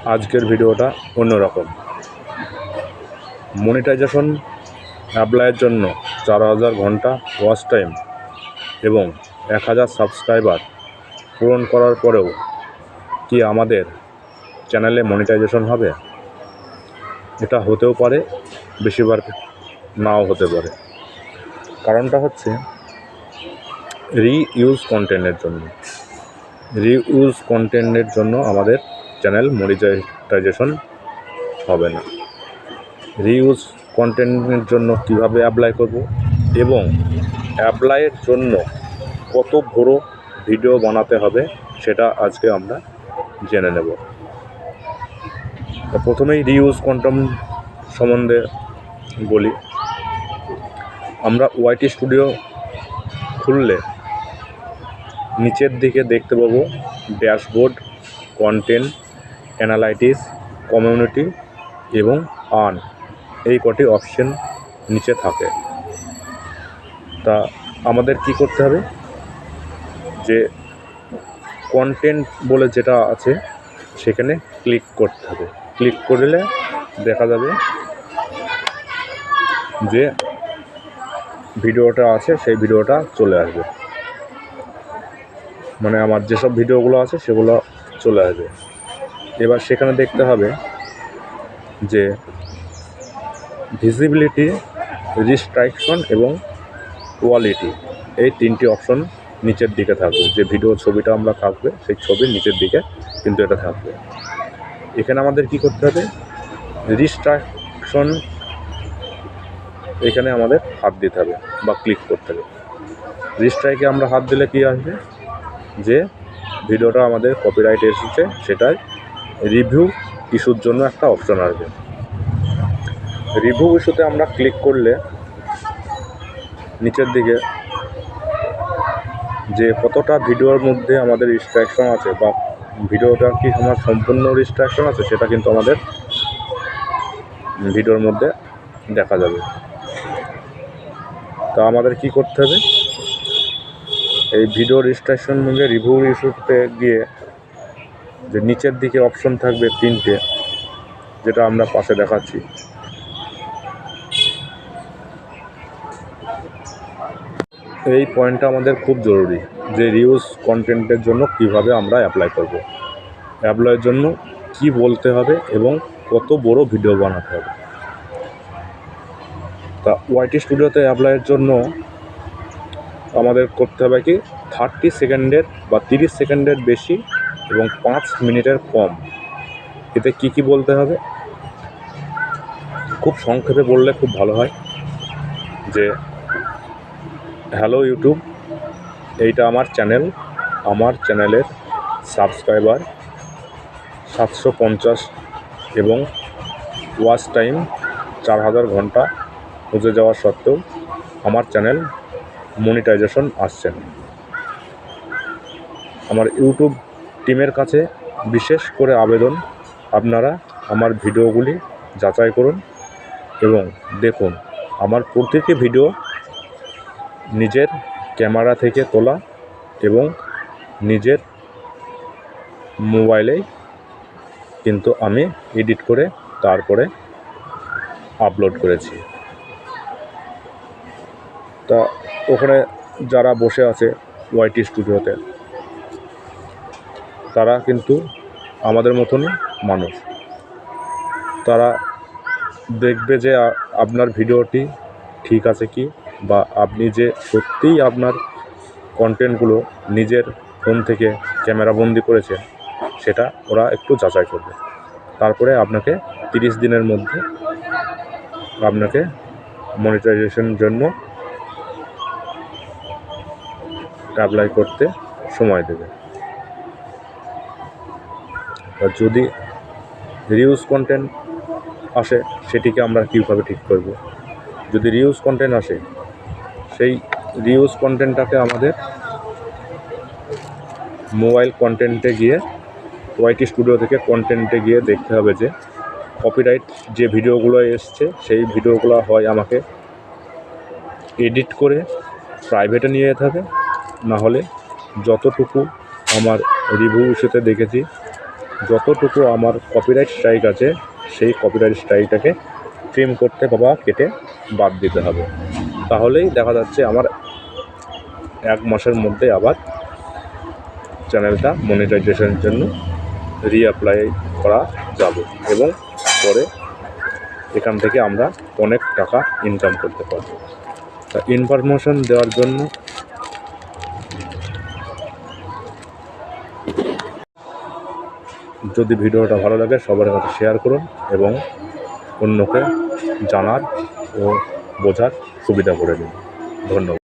আজকের ভিডিওটা অন্যরকম। মনিটাইজেশন অ্যাপ্লাইয়ের জন্য 4000 ঘন্টা ওয়াচ টাইম এবং 1000 সাবস্ক্রাইবার পূরণ করার পরেও কি আমাদের চ্যানেলে মনিটাইজেশন হবে? এটা হতেও পারে, বেশিরভাগ নাও হতে পারে। কারণটা হচ্ছে রিইউজ কন্টেন্টের জন্য আমাদের চ্যানেল মনিটাইজেশন হবে না। রিইউজ কন্টেন্টের জন্য কিভাবে অ্যাপ্লাই করব এবং অ্যাপ্লাইয়ের জন্য কত বড় ভিডিও বানাতে হবে সেটা আজকে আমরা জেনে নেব। প্রথমেই রিইউজ কন্টেন্ট সম্বন্ধে বলি। আমরা ওয়াইটি স্টুডিও খুললে নিচের দিকে দেখতে পাবো ড্যাশবোর্ড, কন্টেন্ট অ্যানালাইটিক্স, কমিউনিটি এবং আর্ন, এই কটি অপশন নিচে থাকে। তা আমাদের কি করতে হবে, যে কন্টেন্ট বলে যেটা আছে সেখানে ক্লিক করতে হবে। ক্লিক করলে দেখা যাবে যে ভিডিওটা আছে সেই ভিডিওটা চলে আসবে, মানে আমার যেসব ভিডিওগুলো আছে সেগুলো চলে আসবে। এবার সেখানে দেখতে হবে যে ভিজিবিলিটি, রিস্ট্রিকশন এবং কোয়ালিটি, এই তিনটি অপশন নিচের দিকে থাকবে। যে ভিডিও ছবিটা আমরা থাকবে সেই ছবির নিচের দিকে কিন্তু এটা থাকবে। এখানে আমাদের কি করতে হবে, রিস্ট্রিকশন, এখানে আমাদের হাত দিতে হবে বা ক্লিক করতে হবে। রিস্ট্রাইকে আমরা হাত দিলে কি আসবে, যে ভিডিওটা আমাদের কপিরাইট এসেছে সেটাই রিভিউ ইস্যুর জন্য একটা অপশন আসবে। রিভিউ ইস্যুতে আমরা ক্লিক করলে নিচের দিকে যে কতটা ভিডিওর মধ্যে আমাদের রিস্ট্রিকশন আছে বা ভিডিওটা কি আমার সম্পূর্ণ রিস্ট্রিকশন আছে সেটা কিন্তু আমাদের ভিডিওর মধ্যে দেখা যাবে। তা আমাদের কি করতে হবে, এই ভিডিও রিস্ট্রিকশন মধ্যে রিভিউ ইস্যুতে গিয়ে যে নিচের দিকে অপশন থাকবে তিনটে, যেটা আমরা পাশে দেখাচ্ছি, এই পয়েন্টটা আমাদের খুব জরুরি, যে রিউজ কন্টেন্টের জন্য কিভাবে আমরা অ্যাপ্লাই করব, অ্যাপ্লাইয়ের জন্য কি বলতে হবে এবং কত বড় ভিডিও বানাতে হবে। তা ওয়াইটি স্টুডিওতে অ্যাপ্লাইয়ের জন্য আমাদের করতে হবে কি 30 সেকেন্ডের বা 30 সেকেন্ডের বেশি এবং 5 মিনিটের কম। এতে কি কি বলতে হবে, খুব সংক্ষেপে বললে খুব ভালো হয়। যে হ্যালো ইউটিউব, এইটা আমার চ্যানেল, আমার চ্যানেলের সাবস্ক্রাইবার 750 এবং ওয়াচ টাইম 4000 ঘন্টা খুঁজে যাওয়া সত্ত্বেও আমার চ্যানেল মনিটাইজেশন আসছে না। আমার ইউটিউব টিমের কাছে বিশেষ করে আবেদন, আপনারা আমার ভিডিওগুলি যাচাই করুন এবং দেখুন আমার প্রতিটি ভিডিও নিজের ক্যামেরা থেকে তোলা এবং নিজের মোবাইলেই কিন্তু আমি এডিট করে তারপরে আপলোড করেছি। তা ওখানে যারা বসে আছে ওয়াইটি স্টুডিওতে, তারা কিন্তু আমাদের মতনই মানুষ। তারা দেখবে যে আপনার ভিডিওটি ঠিক আছে কি, বা আপনি যে সত্যিই আপনার কন্টেন্টগুলো নিজের ফোন থেকে ক্যামেরাবন্দি করেছেন সেটা ওরা একটু যাচাই করবে। তারপরে আপনাকে 30 দিনের মধ্যে আপনাকে মনিটাইজেশনের জন্য অ্যাপ্লাই করতে সময় দেবে। আর যদি রিউজ কন্টেন্ট আসে সেটিকে আমরা কীভাবে ঠিক করব। যদি রিউজ কন্টেন্ট আসে, সেই রিউজ কন্টেন্টটাকে আমাদের মোবাইল কন্টেন্টে গিয়ে, ওয়াইটি স্টুডিও থেকে কন্টেন্টে গিয়ে দেখতে হবে যে কপিরাইট যে ভিডিওগুলো এসছে সেই ভিডিওগুলো হয় আমাকে এডিট করে প্রাইভেটে নিয়ে যেতে হবে, নাহলে যতটুকু আমার রিভিউ ইস্যুতে দেখেছি যতটুকু আমার কপিরাইট স্ট্রাইক আছে সেই কপিরাইট স্ট্রাইকটাকে ট্রিম করতে বা কেটে বাদ দিতে হবে। তাহলেই দেখা যাচ্ছে আমার 1 মাসের মধ্যে আবার চ্যানেলটা মনিটাইজেশনের জন্য রিঅ্যাপ্লাই করা যাবে এবং পরে এখান থেকে আমরা অনেক টাকা ইনকাম করতে পারবো। তা ইনফরমেশন দেওয়ার জন্য যদি ভিডিওটা ভালো লাগে সবার কাছে শেয়ার করুন এবং অন্যকে জানার ও বোঝার সুবিধা করে দিন। ধন্যবাদ।